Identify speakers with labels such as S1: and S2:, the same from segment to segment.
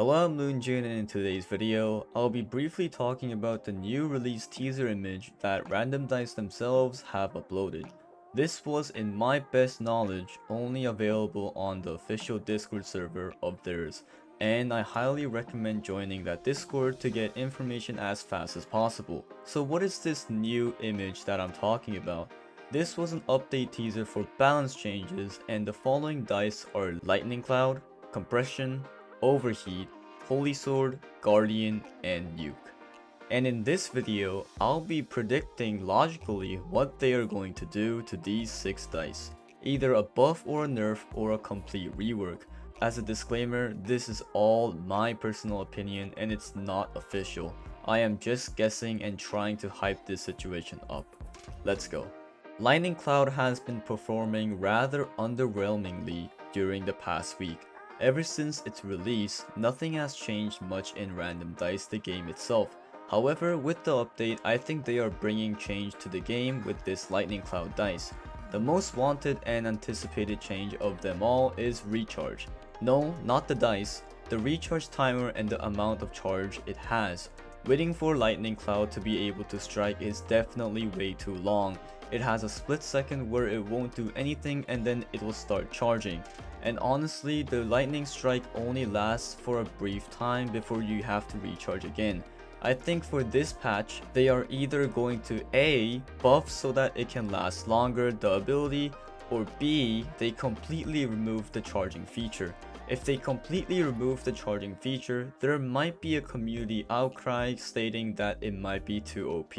S1: Hello, I'm LuNEJuNE, and in today's video, I'll be briefly talking about the new release teaser image that Random Dice themselves have uploaded. This was, in my best knowledge, only available on the official Discord server of theirs, and I highly recommend joining that Discord to get information as fast as possible. So what is this new image that I'm talking about? This was an update teaser for balance changes, and the following dice are Lightning Cloud, Compression, Overheat, Holy Sword, Guardian, and Nuke. And in this video, I'll be predicting logically what they are going to do to these 6 dice. Either a buff or a nerf or a complete rework. As a disclaimer, this is all my personal opinion and it's not official. I am just guessing and trying to hype this situation up. Let's go. Lightning Cloud has been performing rather underwhelmingly during the past week. Ever since its release, nothing has changed much in Random Dice, the game itself. However, with the update, I think they are bringing change to the game with this Lightning Cloud dice. The most wanted and anticipated change of them all is recharge. No, not the dice, the recharge timer and the amount of charge it has. Waiting for Lightning Cloud to be able to strike is definitely way too long. It has a split second where it won't do anything and then it will start charging. And honestly, the lightning strike only lasts for a brief time before you have to recharge again. I think for this patch, they are either going to A, buff so that it can last longer the ability, or B, they completely remove the charging feature. If they completely remove the charging feature, there might be a community outcry stating that it might be too OP.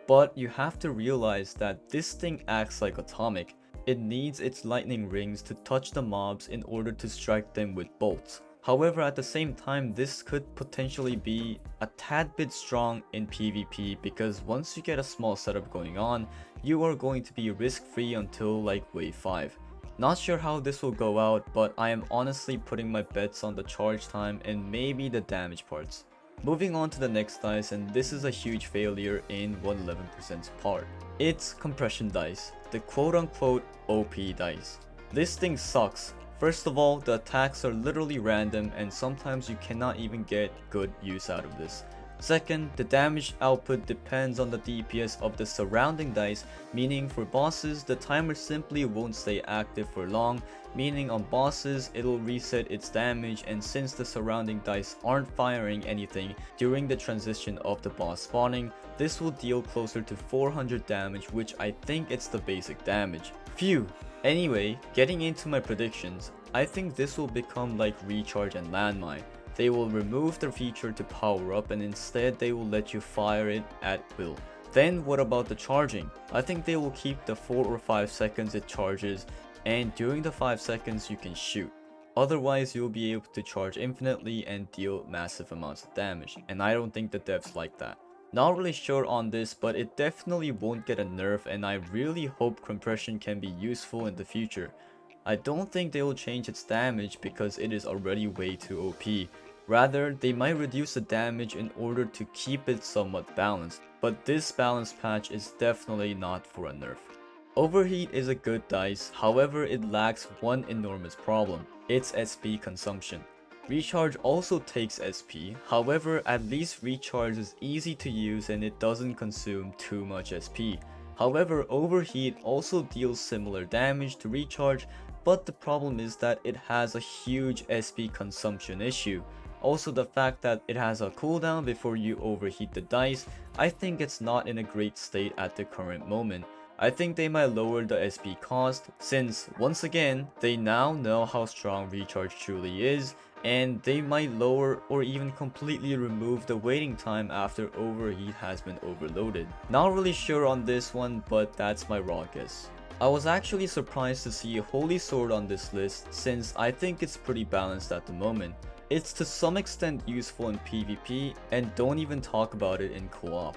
S1: But you have to realize that this thing acts like atomic. It needs its lightning rings to touch the mobs in order to strike them with bolts. However, at the same time, this could potentially be a tad bit strong in PvP because once you get a small setup going on, you are going to be risk-free until like wave 5. Not sure how this will go out, but I am honestly putting my bets on the charge time and maybe the damage parts. Moving on to the next dice, and this is a huge failure in 111%'s part. It's Compression dice, the quote-unquote OP dice. This thing sucks. First of all, the attacks are literally random and sometimes you cannot even get good use out of this. Second, the damage output depends on the DPS of the surrounding dice, meaning for bosses, the timer simply won't stay active for long, meaning on bosses, it'll reset its damage, and since the surrounding dice aren't firing anything during the transition of the boss spawning, this will deal closer to 400 damage, which I think it's the basic damage. Phew! Anyway, getting into my predictions, I think this will become like Recharge and Landmine. They will remove the feature to power up and instead they will let you fire it at will. Then what about the charging? I think they will keep the 4 or 5 seconds it charges, and during the 5 seconds you can shoot. Otherwise you'll be able to charge infinitely and deal massive amounts of damage, and I don't think the devs like that. Not really sure on this, but it definitely won't get a nerf and I really hope compression can be useful in the future. I don't think they will change its damage because it is already way too OP. Rather, they might reduce the damage in order to keep it somewhat balanced, but this balance patch is definitely not for a nerf. Overheat is a good dice, however it lacks one enormous problem, its SP consumption. Recharge also takes SP, however at least Recharge is easy to use and it doesn't consume too much SP. However, Overheat also deals similar damage to Recharge, but the problem is that it has a huge SP consumption issue. Also the fact that it has a cooldown before you overheat the dice, I think it's not in a great state at the current moment. I think they might lower the SP cost since, once again, they now know how strong Recharge truly is, and they might lower or even completely remove the waiting time after Overheat has been overloaded. Not really sure on this one, but that's my raw guess. I was actually surprised to see Holy Sword on this list since I think it's pretty balanced at the moment. It's to some extent useful in PvP and don't even talk about it in co-op.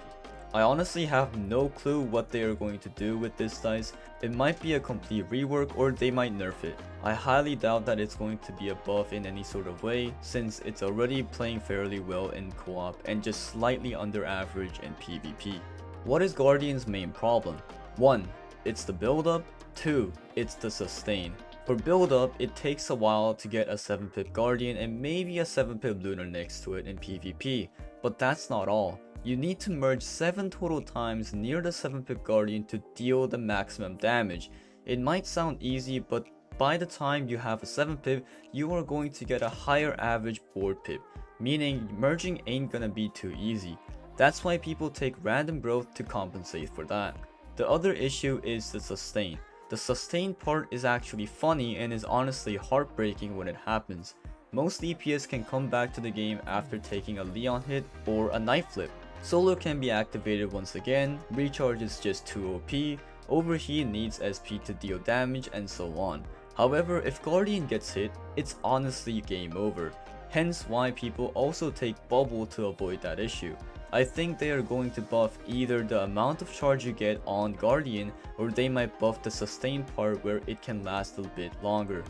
S1: I honestly have no clue what they are going to do with this dice. It might be a complete rework or they might nerf it. I highly doubt that it's going to be a buff in any sort of way since it's already playing fairly well in co-op and just slightly under average in PvP. What is Guardian's main problem? 1. It's the build up. 2. It's the sustain. For build up, it takes a while to get a 7-pip Guardian and maybe a 7-pip Lunar next to it in PvP, but that's not all. You need to merge 7 total times near the 7-pip Guardian to deal the maximum damage. It might sound easy, but by the time you have a 7-pip, you are going to get a higher average board pip, meaning merging ain't gonna be too easy. That's why people take random growth to compensate for that. The other issue is the sustain. The sustain part is actually funny and is honestly heartbreaking when it happens. Most DPS can come back to the game after taking a Leon hit or a knife flip. Solo can be activated once again, recharge is just too OP, Overheat needs SP to deal damage, and so on. However, if Guardian gets hit, it's honestly game over. Hence why people also take Bubble to avoid that issue. I think they are going to buff either the amount of charge you get on Guardian, or they might buff the sustain part where it can last a bit longer.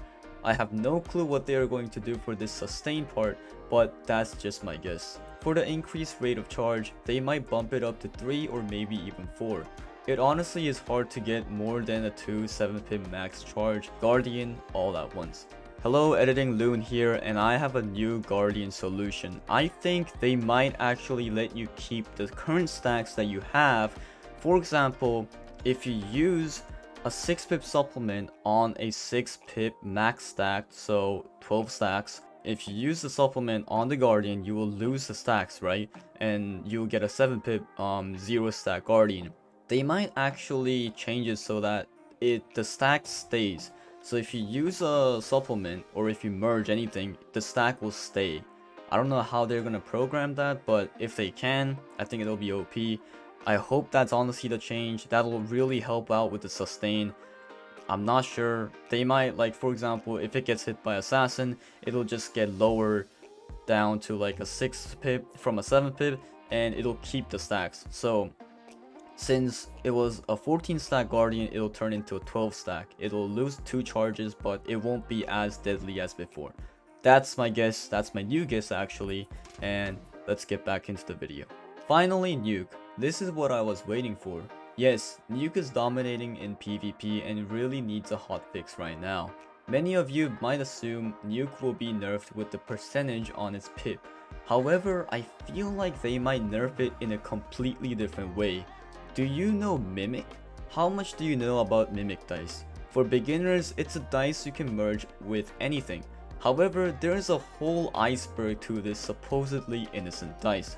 S1: I have no clue what they are going to do for this sustain part, but that's just my guess. For the increased rate of charge, they might bump it up to 3 or maybe even 4. It honestly is hard to get more than a 2 7-pip max charge Guardian all at once. Hello, Editing Loon here, and I have a new Guardian solution. I think they might actually let you keep the current stacks that you have. For example, if you use a 6-pip supplement on a 6-pip max stack, so 12 stacks. If you use the supplement on the Guardian, you will lose the stacks, right? And you'll get a 7-pip 0 stack Guardian. They might actually change it so that the stack stays. So if you use a supplement or if you merge anything, the stack will stay. I don't know how they're gonna program that, but if they can, I think it'll be OP. I hope that's honestly the change. That'll really help out with the sustain. I'm not sure. They might, like, for example, if it gets hit by Assassin, it'll just get lower down to like a 6-pip from a 7-pip, and it'll keep the stacks. So since it was a 14 stack Guardian, it'll turn into a 12 stack. It'll lose 2 charges, but it won't be as deadly as before. That's my guess. That's my new guess actually. And let's get back into the video. Finally, Nuke. This is what I was waiting for. Yes, Nuke is dominating in PvP and really needs a hotfix right now. Many of you might assume Nuke will be nerfed with the percentage on its pip. However, I feel like they might nerf it in a completely different way. Do you know Mimic? How much do you know about Mimic dice? For beginners, it's a dice you can merge with anything. However, there is a whole iceberg to this supposedly innocent dice.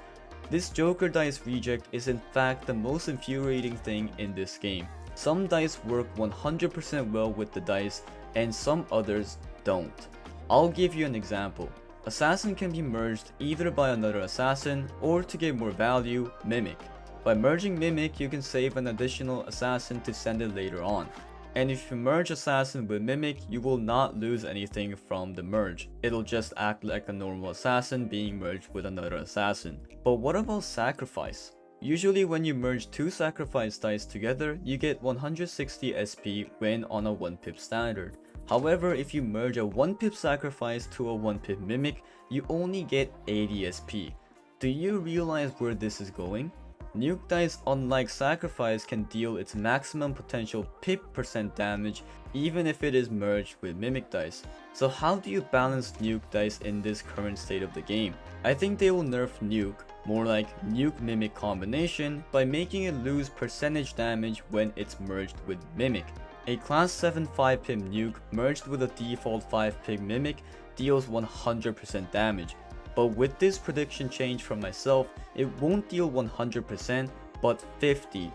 S1: This Joker dice reject is in fact the most infuriating thing in this game. Some dice work 100% well with the dice, and some others don't. I'll give you an example. Assassin can be merged either by another assassin, or to get more value, Mimic. By merging Mimic, you can save an additional assassin to send it later on. And if you merge Assassin with Mimic, you will not lose anything from the merge. It'll just act like a normal assassin being merged with another assassin. But what about Sacrifice? Usually when you merge 2 Sacrifice dice together, you get 160 SP when on a 1-pip standard. However, if you merge a 1-pip Sacrifice to a 1-pip Mimic, you only get 80 SP. Do you realize where this is going? Nuke dice, unlike Sacrifice, can deal its maximum potential pip % damage even if it is merged with Mimic dice. So how do you balance Nuke dice in this current state of the game? I think they will nerf Nuke, more like Nuke Mimic combination, by making it lose percentage damage when it's merged with Mimic. A class 7 5-pip Nuke merged with a default 5-pip Mimic deals 100% damage. But with this prediction change from myself, it won't deal 100%, but 50.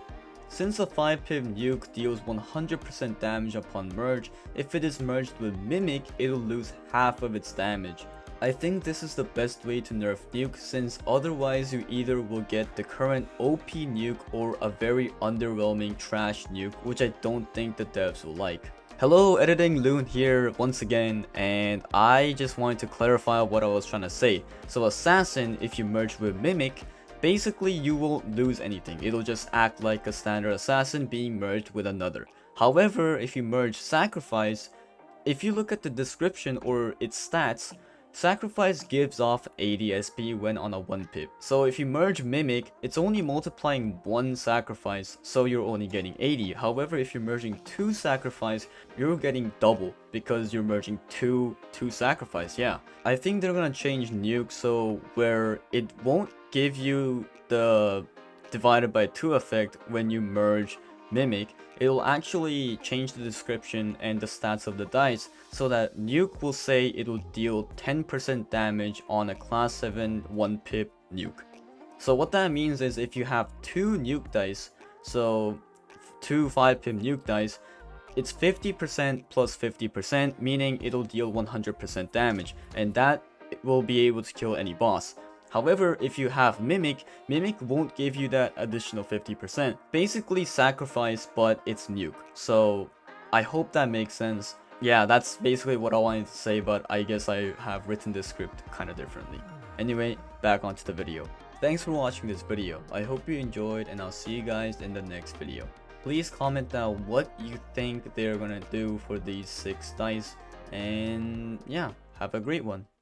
S1: Since a 5-pip Nuke deals 100% damage upon merge, if it is merged with Mimic, it'll lose half of its damage. I think this is the best way to nerf Nuke, since otherwise you either will get the current OP Nuke or a very underwhelming trash Nuke, which I don't think the devs will like. Hello, Editing Loon here once again, and I just wanted to clarify what I was trying to say. So Assassin, if you merge with Mimic, basically you won't lose anything. It'll just act like a standard assassin being merged with another. However, if you merge Sacrifice, if you look at the description or its stats, Sacrifice gives off 80 SP when on a 1 pip. So if you merge Mimic, it's only multiplying 1 Sacrifice, so you're only getting 80. However, if you're merging 2 Sacrifice, you're getting double because you're merging 2 Sacrifice, yeah. I think they're gonna change Nuke so where it won't give you the divided by 2 effect when you merge Mimic. It'll actually change the description and the stats of the dice so that Nuke will say it'll deal 10% damage on a class 7 1 pip Nuke. So what that means is if you have 2 Nuke dice, so 2 5 pip Nuke dice, it's 50% plus 50%, meaning it'll deal 100% damage, and that will be able to kill any boss. However, if you have Mimic, Mimic won't give you that additional 50%. Basically Sacrifice, but it's Nuke. So I hope that makes sense. Yeah, that's basically what I wanted to say, but I guess I have written this script kind of differently. Anyway, back onto the video. Thanks for watching this video. I hope you enjoyed, and I'll see you guys in the next video. Please comment down what you think they're gonna do for these 6 dice, and yeah, have a great one.